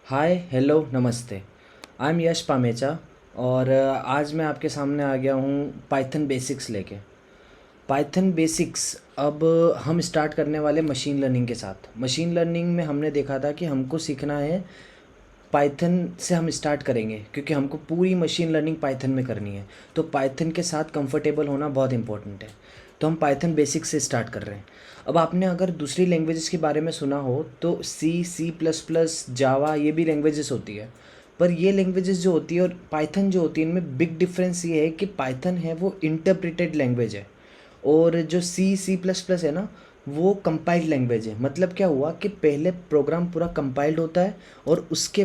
Hi hello नमस्ते। I am यश पामेचा और आज मैं आपके सामने आ गया हूँ पाइथन बेसिक्स लेके। पाइथन बेसिक्स अब हम स्टार्ट करने वाले मशीन लर्निंग के साथ। मशीन लर्निंग में हमने देखा था कि हमको सीखना है, पाइथन से हम स्टार्ट करेंगे क्योंकि हमको पूरी मशीन लर्निंग पाइथन में करनी है। तो पाइथन के साथ कंफर्टेबल होना बहुत इंपॉर्टेंट है। तो हम पाइथन बेसिक्स से स्टार्ट कर रहे हैं। अब आपने अगर दूसरी लैंग्वेजेस के बारे में सुना हो तो सी प्लस प्लस जावा ये भी लैंग्वेजेस होती है। पर ये लैंग्वेजेस जो होती है और पाइथन जो होती है, इनमें बिग डिफरेंस ये है कि पाइथन है वो इंटरप्रिटेड लैंग्वेज है और जो सी प्लस प्लस है ना, वो कंपाइल्ड लैंग्वेज है। मतलब क्या हुआ कि पहले प्रोग्राम पूरा कंपाइल्ड होता है और उसके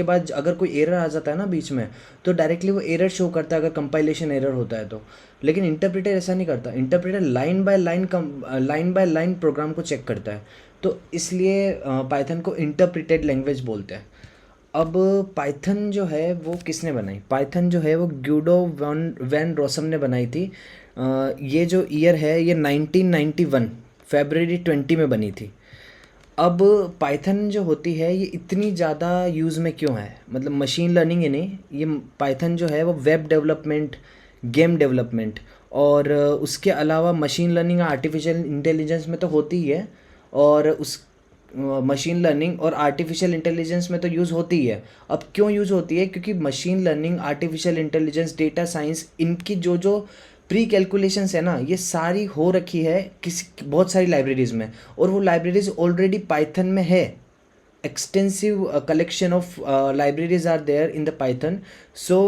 बाद अगर कोई एरर आ जाता है ना बीच में, तो डायरेक्टली वो एरर शो करता है अगर कंपाइलेशन एरर होता है तो। लेकिन इंटरप्रेटर ऐसा नहीं करता। Interpreter line by line program को चेक करता है। तो इसलिए पाइथन को इंटरप्रेटेड लैंग्वेज बोलते हैं। अब पाइथन जो है वो किसने बनाई? पाइथन जो है वो ग्यूडो वैन रोसम ने बनाई थी। ये जो ईयर है ये 1991 फरवरी 20 में बनी थी। अब पाइथन जो होती है ये इतनी ज़्यादा यूज़ में क्यों है? मतलब मशीन लर्निंग ही नहीं, ये पाइथन जो है वो वेब डेवलपमेंट, गेम डेवलपमेंट और उसके अलावा मशीन लर्निंग आर्टिफिशियल इंटेलिजेंस में तो होती ही है। और उस मशीन लर्निंग और आर्टिफिशियल इंटेलिजेंस में तो यूज़ होती ही है। अब क्यों यूज़ होती है? क्योंकि machine learning, artificial intelligence, data science, इनकी जो जो प्री कैलकुलेशंस है ना, ये सारी हो रखी है किसी बहुत सारी लाइब्रेरीज़ में। और वो लाइब्रेरीज ऑलरेडी पाइथन में है। Extensive collection of libraries are there in the Python. So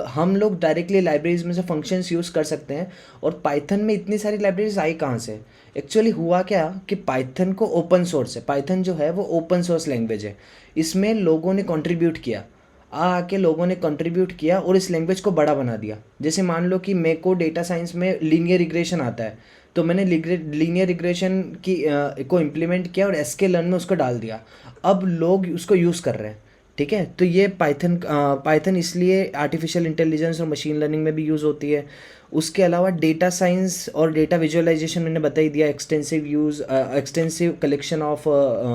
हम लोग डायरेक्टली लाइब्रेरीज में से फंक्शंस यूज़ कर सकते हैं। और पाइथन में इतनी सारी लाइब्रेरीज आई कहाँ से? एक्चुअली हुआ क्या कि पाइथन को ओपन सोर्स है। पाइथन जो है वो ओपन सोर्स लैंग्वेज है। इसमें लोगों ने कंट्रीब्यूट किया, आके लोगों ने कंट्रीब्यूट किया और इस लैंग्वेज को बड़ा बना दिया। जैसे मान लो कि मेरे को डेटा साइंस में लीनियर रिग्रेशन आता है, तो मैंने लीनियर रिग्रेशन को इम्प्लीमेंट किया और एसके लर्न में उसको डाल दिया। अब लोग उसको यूज़ कर रहे हैं। ठीक है, तो ये पाइथन इसलिए आर्टिफिशियल इंटेलिजेंस और मशीन लर्निंग में भी यूज़ होती है। उसके अलावा डेटा साइंस और डेटा विजुअलाइजेशन मैंने बता ही दिया। एक्सटेंसिव कलेक्शन ऑफ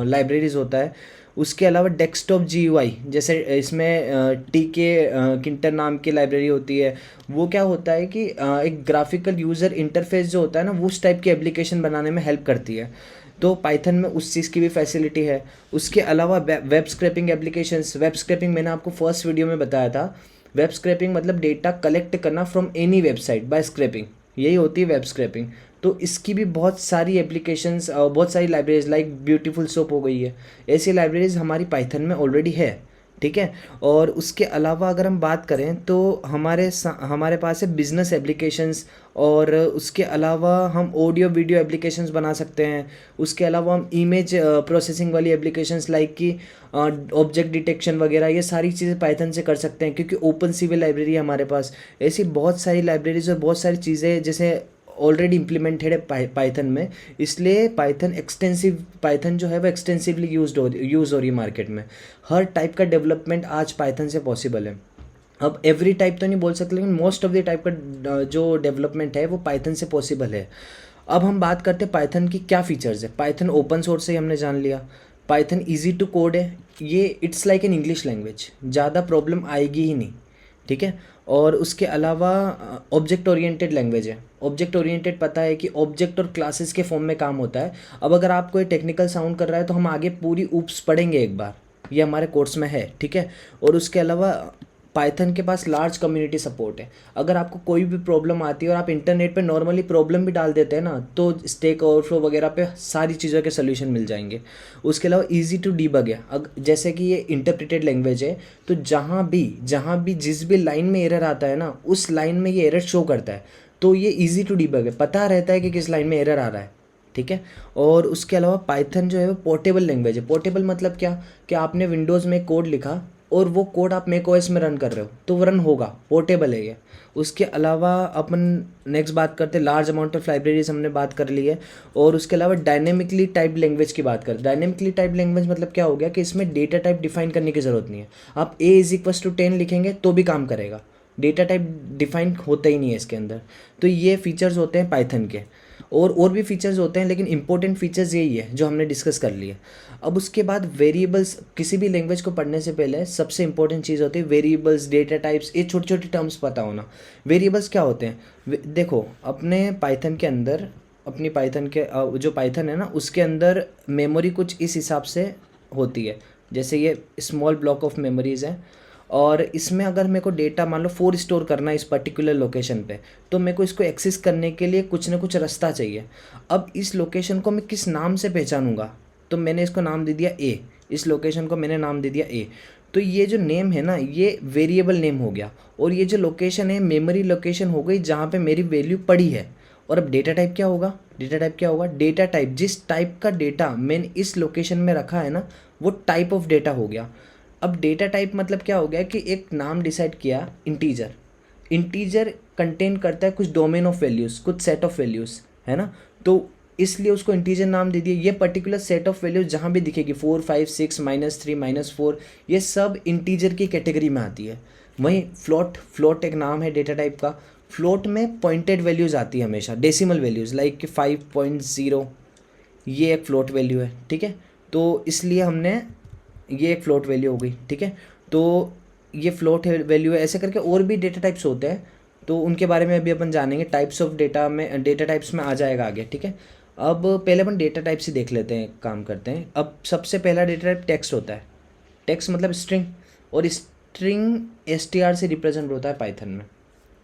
लाइब्रेरीज होता है। उसके अलावा डेस्कटॉप जीयूआई, जैसे इसमें टी के किंटर नाम की लाइब्रेरी होती है। वो क्या होता है कि एक ग्राफिकल यूज़र इंटरफेस जो होता है ना, वो उस टाइप की एप्लीकेशन बनाने में हेल्प करती है। तो पाइथन में उस चीज़ की भी फैसिलिटी है। उसके अलावा web scraping applications. Web scraping मैंने आपको फर्स्ट वीडियो में बताया था। वेब स्क्रैपिंग मतलब डेटा कलेक्ट करना from any website by scraping, यही होती है वेब स्क्रैपिंग। तो इसकी भी बहुत सारी एप्लीकेशंस, बहुत सारी लाइब्रेरीज लाइक ब्यूटीफुल सोप हो गई है, ऐसी लाइब्रेरीज हमारी पाइथन में ऑलरेडी है। ठीक है। और उसके अलावा अगर हम बात करें तो हमारे पास है बिजनेस एप्लीकेशंस। और उसके अलावा हम ऑडियो वीडियो एप्लीकेशंस बना सकते हैं। उसके अलावा हम इमेज प्रोसेसिंग वाली एप्लीकेशंस लाइक कि ऑब्जेक्ट डिटेक्शन वगैरह, ये सारी चीज़ें पाइथन से कर सकते हैं क्योंकि ओपन सीवी लाइब्रेरी है हमारे पास। ऐसी बहुत सारी लाइब्रेरीज और बहुत सारी चीज़ें जैसे ऑलरेडी इम्प्लीमेंटेड है पाइथन में। इसलिए पाइथन जो है वो एक्सटेंसिवली यूज़ हो रही है मार्केट में। हर टाइप का डेवलपमेंट आज पाइथन से पॉसिबल है। अब एवरी टाइप तो नहीं बोल सकते, लेकिन मोस्ट ऑफ द टाइप का जो डेवलपमेंट है वो पाइथन से पॉसिबल है। अब हम बात करते हैं पाइथन की क्या फीचर्स है। पाइथन ओपन सोर्स से ही हमने जान लिया। पाइथन इजी टू कोड है। ये it's like an English language, ज़्यादा प्रॉब्लम आएगी ही नहीं। ठीक है। और उसके अलावा ऑब्जेक्ट ओरिएंटेड लैंग्वेज है। ऑब्जेक्ट ओरिएंटेड पता है कि ऑब्जेक्ट और क्लासेस के फॉर्म में काम होता है। अब अगर आपको ये टेक्निकल साउंड कर रहा है तो हम आगे पूरी ऊप्स पढ़ेंगे एक बार, ये हमारे कोर्स में है। ठीक है। और उसके अलावा पाइथन के पास लार्ज कम्युनिटी सपोर्ट है। अगर आपको कोई भी प्रॉब्लम आती है और आप इंटरनेट पे नॉर्मली प्रॉब्लम भी डाल देते हैं ना, तो स्टैक ओवरफ्लो वगैरह पे सारी चीज़ों के सोल्यूशन मिल जाएंगे। उसके अलावा इजी टू डीबग है। जैसे कि ये इंटरप्रेटेड लैंग्वेज है, तो जहाँ भी जिस भी लाइन में एरर आता है ना, उस लाइन में ये एरर शो करता है। तो ये इजी टू डीबग है, पता रहता है कि किस लाइन में एरर आ रहा है। ठीक है। और उसके अलावा पाइथन जो है वो पोर्टेबल लैंग्वेज है। पोर्टेबल मतलब क्या? कि आपने विंडोज़ में कोड लिखा और वो कोड आप मैक ओएस में रन कर रहे हो तो वो रन होगा, पोर्टेबल है ये। उसके अलावा अपन नेक्स्ट बात करते हैं, लार्ज अमाउंट ऑफ लाइब्रेरीज हमने बात कर ली है। और उसके अलावा डायनेमिकली टाइप लैंग्वेज की बात करें। डायनेमिकली टाइप लैंग्वेज मतलब क्या हो गया कि इसमें डेटा टाइप डिफाइन करने की ज़रूरत नहीं है। आप A=10 लिखेंगे तो भी काम करेगा, डेटा टाइप डिफाइन होता ही नहीं है इसके अंदर। तो ये फीचर्स होते हैं पाइथन के। और भी फीचर्स होते हैं, लेकिन इंपॉर्टेंट फीचर्स यही है जो हमने डिस्कस कर लिए। अब उसके बाद वेरिएबल्स, किसी भी लैंग्वेज को पढ़ने से पहले सबसे इंपॉर्टेंट चीज़ होती है वेरिएबल्स, डेटा टाइप्स, ये छोटे छोटे टर्म्स पता होना। वेरिएबल्स क्या होते हैं? देखो अपने पाइथन के अंदर, अपनी पाइथन के जो पाइथन है ना, उसके अंदर मेमोरी कुछ इस हिसाब से होती है, जैसे ये स्मॉल ब्लॉक ऑफ मेमोरीज़ है, और इसमें अगर मेरे को डेटा मान लो 4 स्टोर करना है इस पर्टिकुलर लोकेशन पे, तो मेरे को इसको एक्सेस करने के लिए कुछ ना कुछ रास्ता चाहिए। अब इस लोकेशन को मैं किस नाम से पहचानूंगा? तो मैंने इसको नाम दे दिया ए, इस लोकेशन को मैंने नाम दे दिया ए। तो ये जो नेम है ना, ये वेरिएबल नेम हो गया, और ये जो लोकेशन है मेमोरी लोकेशन हो गई जहाँ पे मेरी वैल्यू पड़ी है। और अब डेटा टाइप क्या होगा? डेटा टाइप क्या होगा? डेटा टाइप, जिस टाइप का डेटा मैंने इस लोकेशन में रखा है ना, वो टाइप ऑफ डेटा हो गया। अब डेटा टाइप मतलब क्या हो गया कि एक नाम डिसाइड किया, इंटीजर। इंटीजर कंटेन करता है कुछ डोमेन ऑफ वैल्यूज़, कुछ सेट ऑफ वैल्यूज़, है ना। तो इसलिए उसको इंटीजर नाम दे दिया। ये पर्टिकुलर सेट ऑफ वैल्यूज जहाँ भी दिखेगी 4, 5, 6, -3, -4, ये सब इंटीजर की कैटेगरी में आती है। वहीं फ्लोट एक नाम है डेटा टाइप का। फ्लोट में पॉइंटेड वैल्यूज़ आती है हमेशा, डेसिमल वैल्यूज़, लाइक कि 5.0, ये एक फ्लोट वैल्यू है, ठीक है। तो इसलिए हमने, ये एक फ्लोट वैल्यू हो गई, ठीक है। तो ये फ्लोट वैल्यू है, ऐसे करके और भी डेटा टाइप्स होते हैं, तो उनके बारे में अभी अपन जानेंगे। टाइप्स ऑफ डेटा में, डेटा टाइप्स में आ जाएगा आगे, ठीक है। अब पहले अपन डेटा टाइप्स ही देख लेते हैं, काम करते हैं। अब सबसे पहला डेटा टाइप टेक्स्ट होता है। टेक्स्ट मतलब स्ट्रिंग, और स्ट्रिंग str से रिप्रेजेंट होता है पाइथन में।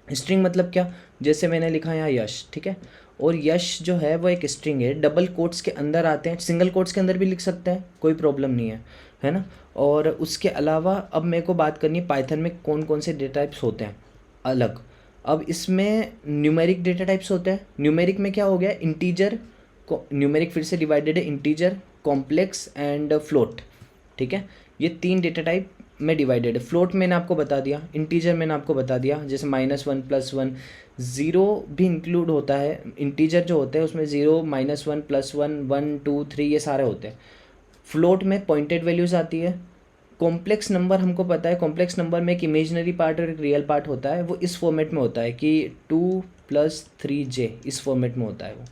स्ट्रिंग मतलब क्या? जैसे मैंने लिखा यहाँ यश, ठीक है, और यश जो है वो एक स्ट्रिंग है, डबल कोट्स के अंदर आते हैं, सिंगल कोट्स के अंदर भी लिख सकते हैं, कोई प्रॉब्लम नहीं है ना। और उसके अलावा अब मेरे को बात करनी है पाइथन में कौन कौन से डेटा टाइप्स होते हैं अलग। अब इसमें न्यूमेरिक डेटा टाइप्स होते हैं। न्यूमेरिक में क्या हो गया? इंटीजर, न्यूमेरिक फिर से डिवाइडेड है, इंटीजर, कॉम्प्लेक्स एंड फ्लोट, ठीक है। ये 3 डेटा टाइप में डिवाइडेड है। फ्लोट मैंने आपको बता दिया, इंटीजर मैंने आपको बता दिया, जैसे -1, +1, 0 भी इंक्लूड होता है। इंटीजर जो होते हैं उसमें 0, -1, +1, 1, 2, 3 ये सारे होते हैं। फ्लोट में पॉइंटेड वैल्यूज़ आती है। कॉम्प्लेक्स नंबर हमको पता है, कॉम्प्लेक्स नंबर में एक इमेजिनरी पार्ट और एक रियल पार्ट होता है। वो इस फॉर्मेट में होता है कि 2 + 3j, इस फॉर्मेट में होता है वो,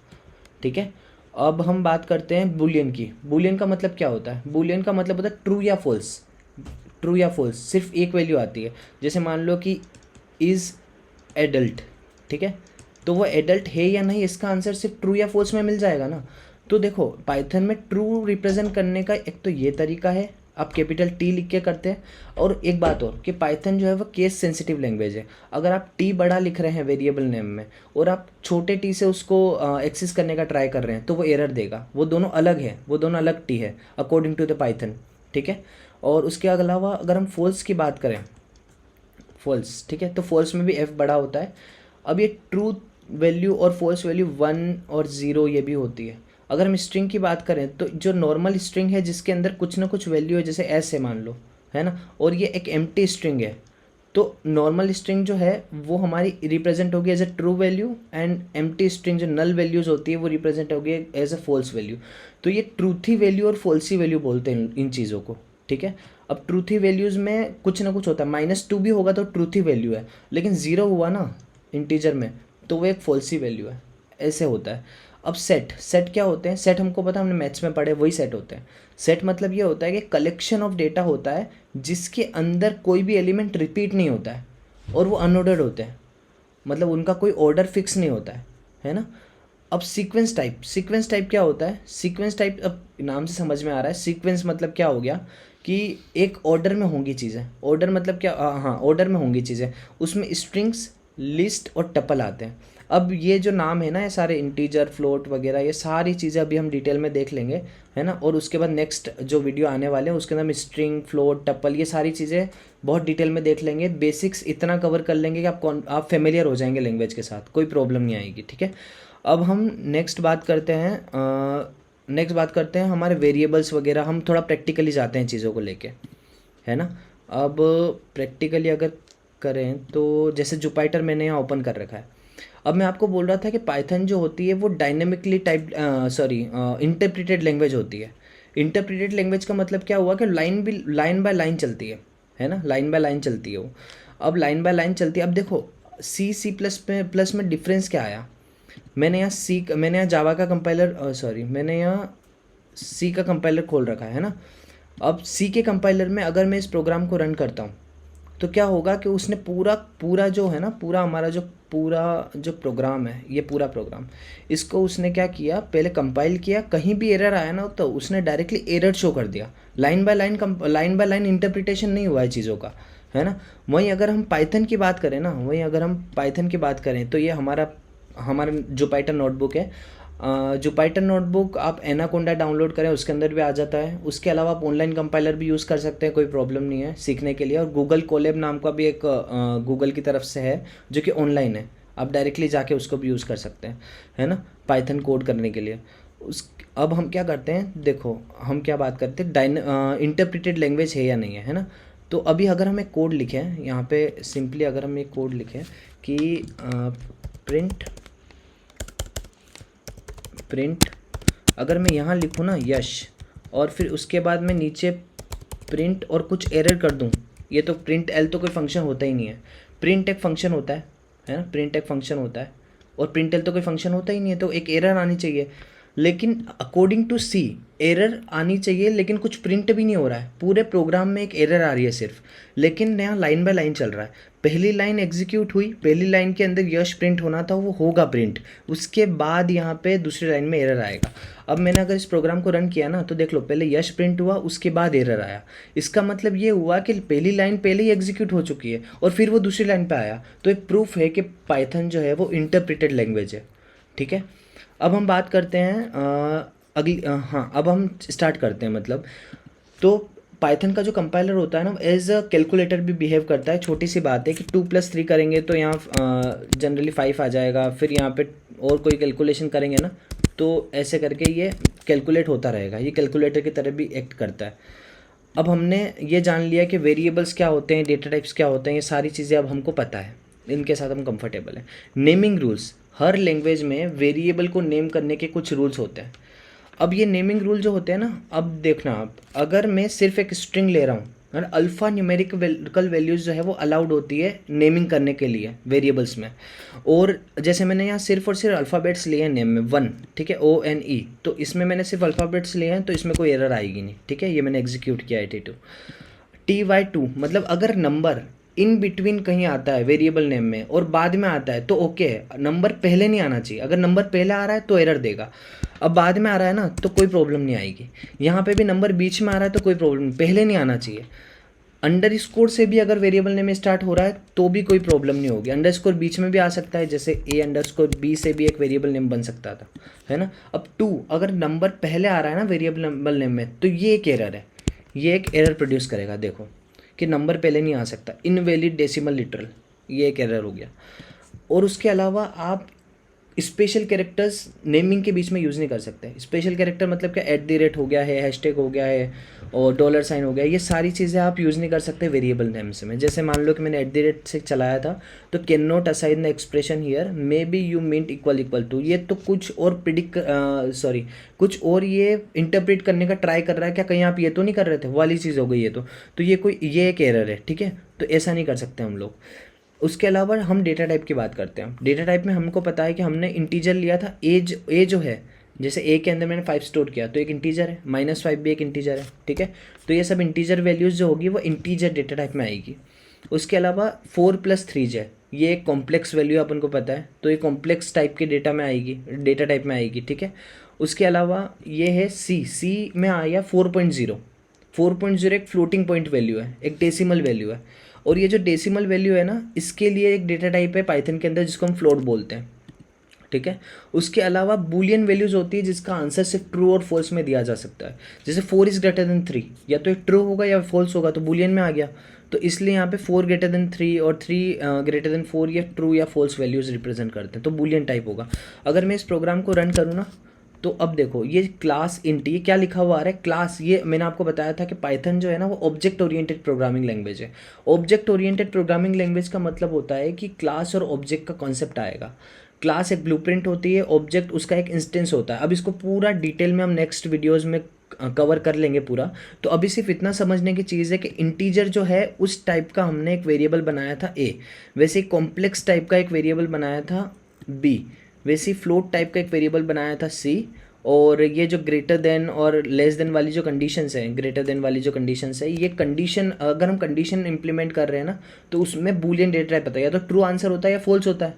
ठीक है। अब हम बात करते हैं बूलियन की। बूलियन का मतलब क्या होता है? बूलियन का मतलब होता है ट्रू या फॉल्स। ट्रू या फॉल्स, सिर्फ एक वैल्यू आती है। जैसे मान लो कि इज़ एडल्ट, ठीक है, तो वो एडल्ट है या नहीं, इसका आंसर सिर्फ ट्रू या फॉल्स में मिल जाएगा ना। तो देखो पाइथन में ट्रू रिप्रेजेंट करने का एक तो ये तरीका है, आप कैपिटल T लिख के करते हैं। और एक बात और कि पाइथन जो है वो केस सेंसिटिव लैंग्वेज है। अगर आप T बड़ा लिख रहे हैं वेरिएबल नेम में, और आप छोटे t से उसको एक्सेस करने का ट्राई कर रहे हैं, तो वो एरर देगा। वो दोनों अलग है, वो दोनों अलग T है अकॉर्डिंग टू द पाइथन, ठीक है। और उसके अलावा अगर हम फॉल्स की बात करें, फॉल्स, ठीक है, तो फॉल्स में भी f बड़ा होता है। अब ये ट्रू वैल्यू और फॉल्स वैल्यू 1 और 0 ये भी होती है। अगर हम स्ट्रिंग की बात करें तो जो नॉर्मल स्ट्रिंग है जिसके अंदर कुछ ना कुछ वैल्यू है, जैसे एस है मान लो, है ना, और ये एक एम्प्टी स्ट्रिंग है, तो नॉर्मल स्ट्रिंग जो है वो हमारी रिप्रेजेंट होगी as a true value, and empty string जो नल वैल्यूज़ होती है वो रिप्रेजेंट होगी एज अ फॉल्स वैल्यू। तो ये ट्रूथी वैल्यू और फॉल्सी वैल्यू बोलते हैं इन चीज़ों को, ठीक है। अब ट्रूथी वैल्यूज़ में कुछ ना कुछ होता है, -2 भी होगा तो ट्रूथी वैल्यू है, लेकिन 0 हुआ ना इंटीजर में तो वो एक फॉल्सी वैल्यू है, ऐसे होता है। अब सेट क्या होते हैं? सेट हमको पता, हमने मैथ्स में पढ़े, वही सेट होते हैं। सेट मतलब ये होता है कि कलेक्शन ऑफ डेटा होता है जिसके अंदर कोई भी एलिमेंट रिपीट नहीं होता है, और वो अनऑर्डर्ड होते हैं, मतलब उनका कोई ऑर्डर फिक्स नहीं होता है ना। अब सीक्वेंस टाइप क्या होता है? सीक्वेंस टाइप, अब नाम से समझ में आ रहा है, सीक्वेंस मतलब क्या हो गया कि एक ऑर्डर में होंगी चीज़ें। ऑर्डर मतलब क्या? हाँ, ऑर्डर में होंगी चीज़ें, उसमें स्ट्रिंग्स, लिस्ट और टपल आते हैं। अब ये जो नाम है ना, ये सारे इंटीजर, फ्लोट वगैरह, ये सारी चीज़ें अभी हम डिटेल में देख लेंगे, है ना। और उसके बाद नेक्स्ट जो वीडियो आने वाले हैं उसके अंदर हम स्ट्रिंग, फ्लोट, टपल, ये सारी चीज़ें बहुत डिटेल में देख लेंगे। बेसिक्स इतना कवर कर लेंगे कि आप फेमिलियर हो जाएंगे लैंग्वेज के साथ, कोई प्रॉब्लम नहीं आएगी, ठीक है। अब हम नेक्स्ट बात करते हैं हमारे वेरिएबल्स वगैरह। हम थोड़ा प्रैक्टिकली जाते हैं चीज़ों को लेके, है ना। अब प्रैक्टिकली अगर करें तो जैसे जुपिटर मैंने यहाँ ओपन कर रखा है। अब मैं आपको बोल रहा था कि पाइथन जो होती है वो डायनेमिकली इंटरप्रिटेड लैंग्वेज होती है। इंटरप्रिटेड लैंग्वेज का मतलब क्या हुआ कि लाइन बाय लाइन चलती है ना, लाइन बाय लाइन चलती है वो। अब लाइन बाय लाइन चलती है। अब देखो C++ प्लस में डिफरेंस क्या आया? मैंने यहाँ जावा का कंपाइलर सॉरी मैंने यहाँ सी का कंपाइलर खोल रखा है ना। अब सी के कंपाइलर में अगर मैं इस प्रोग्राम को रन करता हूँ तो क्या होगा कि उसने पूरा पूरा जो है ना, पूरा हमारा जो पूरा जो प्रोग्राम है, ये पूरा प्रोग्राम, इसको उसने क्या किया, पहले कंपाइल किया, कहीं भी एरर आया ना तो उसने डायरेक्टली एरर शो कर दिया। लाइन बाय लाइन इंटरप्रिटेशन नहीं हुआ है चीज़ों का, है ना। वहीं अगर हम पाइथन की बात करें ना, तो ये हमारा हमारा जो पाइथन नोटबुक है, जो पाइथन नोटबुक आप एनाकोंडा डाउनलोड करें उसके अंदर भी आ जाता है। उसके अलावा आप ऑनलाइन कंपाइलर भी यूज़ कर सकते हैं, कोई प्रॉब्लम नहीं है सीखने के लिए। और गूगल कोलैब नाम का भी एक गूगल की तरफ से है जो कि ऑनलाइन है, आप डायरेक्टली जाके उसको भी यूज़ कर सकते हैं, है ना, पाइथन कोड करने के लिए। अब हम क्या करते हैं, देखो हम क्या बात करते हैं, इंटरप्रिटेड लैंग्वेज है या नहीं है, है ना। तो अभी अगर हम एक कोड लिखें यहाँ पे, सिंपली अगर हम एक कोड लिखें कि प्रिंट अगर मैं यहाँ लिखूँ ना यश, और फिर उसके बाद मैं नीचे प्रिंट और कुछ एरर कर दूँ, ये तो प्रिंट एल तो कोई फंक्शन होता ही नहीं है, प्रिंट एक फंक्शन होता है ना, प्रिंट एक फंक्शन होता है, और प्रिंट एल तो कोई फंक्शन होता ही नहीं है, तो एक एरर आनी चाहिए। लेकिन अकॉर्डिंग टू सी एरर आनी चाहिए, लेकिन कुछ प्रिंट भी नहीं हो रहा है, पूरे प्रोग्राम में एक एरर आ रही है सिर्फ। लेकिन नया लाइन बाय लाइन चल रहा है, पहली लाइन एग्जीक्यूट हुई, पहली लाइन के अंदर यश प्रिंट होना था, वो होगा प्रिंट, उसके बाद यहाँ पे दूसरी लाइन में एरर आएगा। अब मैंने अगर इस प्रोग्राम को रन किया ना तो देख लो, पहले यश प्रिंट हुआ, उसके बाद एरर आया। इसका मतलब ये हुआ कि पहली लाइन पहले ही एग्जीक्यूट हो चुकी है और फिर वो दूसरी लाइन पे आया। तो एक प्रूफ है कि पाइथन जो है वो इंटरप्रिटेड लैंग्वेज है, ठीक है। अब हम बात करते हैं हाँ, अब हम स्टार्ट करते हैं, मतलब तो पाइथन का जो कंपाइलर होता है ना, एज अ कैलकुलेटर भी बिहेव करता है। छोटी सी बात है कि 2+3 करेंगे तो यहाँ जनरली 5 आ जाएगा, फिर यहाँ पे और कोई कैलकुलेशन करेंगे ना तो ऐसे करके ये कैलकुलेट होता रहेगा, ये कैलकुलेटर की तरह भी एक्ट करता है। अब हमने ये जान लिया कि वेरिएबल्स क्या होते हैं, डेटा टाइप्स क्या होते हैं, ये सारी चीज़ें अब हमको पता है, इनके साथ हम कंफर्टेबल हैं। नेमिंग रूल्स, हर लैंग्वेज में वेरिएबल को नेम करने के कुछ रूल्स होते हैं। अब ये नेमिंग रूल जो होते हैं ना, अब देखना आप, अगर मैं सिर्फ एक स्ट्रिंग ले रहा हूँ और अल्फ़ा न्यूमेरिकल वैल्यूज़ जो है वो अलाउड होती है नेमिंग करने के लिए वेरिएबल्स में। और जैसे मैंने यहाँ सिर्फ और सिर्फ अल्फ़ाबेट्स लिए हैं नेम में, 1, ठीक है, ONE, तो इसमें मैंने सिर्फ अल्फ़ाबेट्स लिए हैं तो इसमें कोई एरर आएगी नहीं, ठीक है। ये मैंने एग्जीक्यूट किया 82 TY2, मतलब अगर नंबर इन बिटवीन कहीं आता है वेरिएबल नेम में और बाद में आता है तो ओके है, नंबर पहले नहीं आना चाहिए। अगर नंबर पहले आ रहा है तो एरर देगा, अब बाद में आ रहा है ना तो कोई प्रॉब्लम नहीं आएगी। यहाँ पे भी नंबर बीच में आ रहा है तो कोई प्रॉब्लम नहीं, पहले नहीं आना चाहिए। अंडरस्कोर से भी अगर वेरिएबल नेम स्टार्ट हो रहा है तो भी कोई प्रॉब्लम नहीं होगी, अंडरस्कोर बीच में भी आ सकता है, जैसे A_B से भी एक वेरिएबल नेम बन सकता था, है ना। अब 2 अगर नंबर पहले आ रहा है ना वेरिएबल नेम में तो ये एक एरर है, ये एक एरर प्रोड्यूस करेगा, देखो कि नंबर पहले नहीं आ सकता, इनवैलिड डेसिमल लिटरल, ये एक एरर हो गया। और उसके अलावा आप स्पेशल कैरेक्टर्स नेमिंग के बीच में यूज़ नहीं कर सकते। स्पेशल कैरेक्टर मतलब क्या, @ हो गया है, हैशटैग हो गया है और $साइन हो गया, ये सारी चीज़ें आप यूज़ नहीं कर सकते वेरिएबल नेम्स में। जैसे मान लो कि मैंने @ से चलाया था तो can not assign the expression here, maybe you meant equal to, ये तो कुछ और कुछ और ये इंटरप्रेट करने का ट्राई कर रहा है, क्या कहीं आप ये तो नहीं कर रहे थे, वो वाली चीज़ हो गई ये तो ये एक एरर है, ठीक है। तो ऐसा नहीं कर सकते हम लोग। उसके अलावा हम डेटा टाइप की बात करते हैं। डेटा टाइप में हमको पता है कि हमने इंटीजर लिया था, ए जो है, जैसे ए के अंदर मैंने 5 स्टोर किया तो एक इंटीजर है, -5 भी एक इंटीजर है, ठीक है। तो ये सब इंटीजर वैल्यूज़ जो होगी वो इंटीजर डेटा टाइप में आएगी। उसके अलावा 4+3 है, ये एक कॉम्प्लेक्स वैल्यू अपन को पता है, तो ये कॉम्प्लेक्स टाइप के डेटा में आएगी, डेटा टाइप में आएगी, ठीक है। उसके अलावा ये है सी में आया 4.0 एक फ्लोटिंग पॉइंट वैल्यू है, एक डेसिमल वैल्यू है। और ये जो डेसिमल वैल्यू है ना, इसके लिए एक डेटा टाइप है पाइथन के अंदर जिसको हम फ्लोट बोलते हैं, ठीक है। उसके अलावा बूलियन वैल्यूज़ होती है जिसका आंसर सिर्फ ट्रू और फॉल्स में दिया जा सकता है। जैसे 4 इज़ ग्रेटर देन 3, या तो ये ट्रू होगा या फॉल्स होगा, तो बूलियन में आ गया। तो इसलिए यहाँ पे 4 ग्रेटर देन 3 और 3 ग्रेटर देन 4 ये ट्रू या फॉल्स वैल्यूज़ रिप्रेजेंट करते हैं, तो बूलियन टाइप होगा। अगर मैं इस प्रोग्राम को रन करूँ ना तो अब देखो ये क्लास इंट, ये क्या लिखा हुआ आ रहा है, क्लास। ये मैंने आपको बताया था कि पाइथन जो है ना वो ऑब्जेक्ट ओरिएंटेड प्रोग्रामिंग लैंग्वेज है। ऑब्जेक्ट ओरिएंटेड प्रोग्रामिंग लैंग्वेज का मतलब होता है कि क्लास और ऑब्जेक्ट का कॉन्सेप्ट आएगा। क्लास एक ब्लूप्रिंट होती है, ऑब्जेक्ट उसका एक इंस्टेंस होता है। अब इसको पूरा डिटेल में हम नेक्स्ट वीडियोज़ में कवर कर लेंगे पूरा। तो अभी सिर्फ इतना समझने की चीज़ है कि इंटीजर जो है उस टाइप का हमने एक वेरिएबल बनाया था ए, वैसे कॉम्प्लेक्स टाइप का एक वेरिएबल बनाया था बी, वैसे ही फ्लोट टाइप का एक वेरिएबल बनाया था सी, और ये जो ग्रेटर देन और लेस देन वाली जो कंडीशंस हैं, ग्रेटर देन वाली जो कंडीशंस है, ये कंडीशन अगर हम कंडीशन इंप्लीमेंट कर रहे हैं ना, तो उसमें बूलियन डेटा टाइप होता है, या तो ट्रू आंसर होता है या फॉल्स होता है,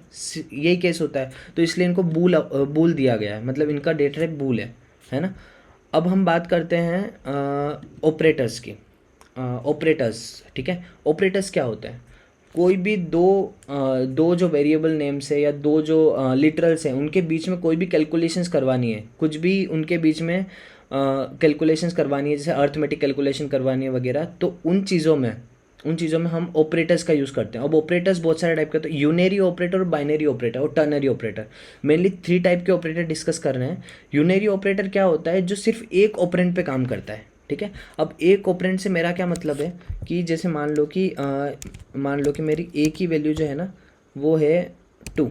यही केस होता है। तो इसलिए इनको बूल दिया गया है, मतलब इनका डेटा टाइप बूल है ना। अब हम बात करते हैं ऑपरेटर्स की। ऑपरेटर्स, ठीक है। ऑपरेटर्स क्या होता है? कोई भी दो जो वेरिएबल नेम्स है या दो जो लिटरल्स हैं, उनके बीच में कोई भी कैलकुलेशंस करवानी है, कुछ भी उनके बीच में कैलकुलेशंस करवानी है, जैसे अर्थमेटिक कैलकुलेशन करवानी है वगैरह, तो उन चीज़ों में हम ऑपरेटर्स का यूज़ करते हैं। अब ऑपरेटर्स बहुत सारे टाइप के होते हैं, यूनरी ऑपरेटर और बाइनरी ऑपरेटर और टर्नरी ऑपरेटर। मेनली 3 टाइप के ऑपरेटर डिस्कस कर रहे हैं। यूनरी ऑपरेटर क्या होता है? जो सिर्फ एक ऑपरेंड पे काम करता है, ठीक है। अब एक ऑपरेंड से मेरा क्या मतलब है कि जैसे मान लो कि मेरी ए की वैल्यू जो है ना वो है 2,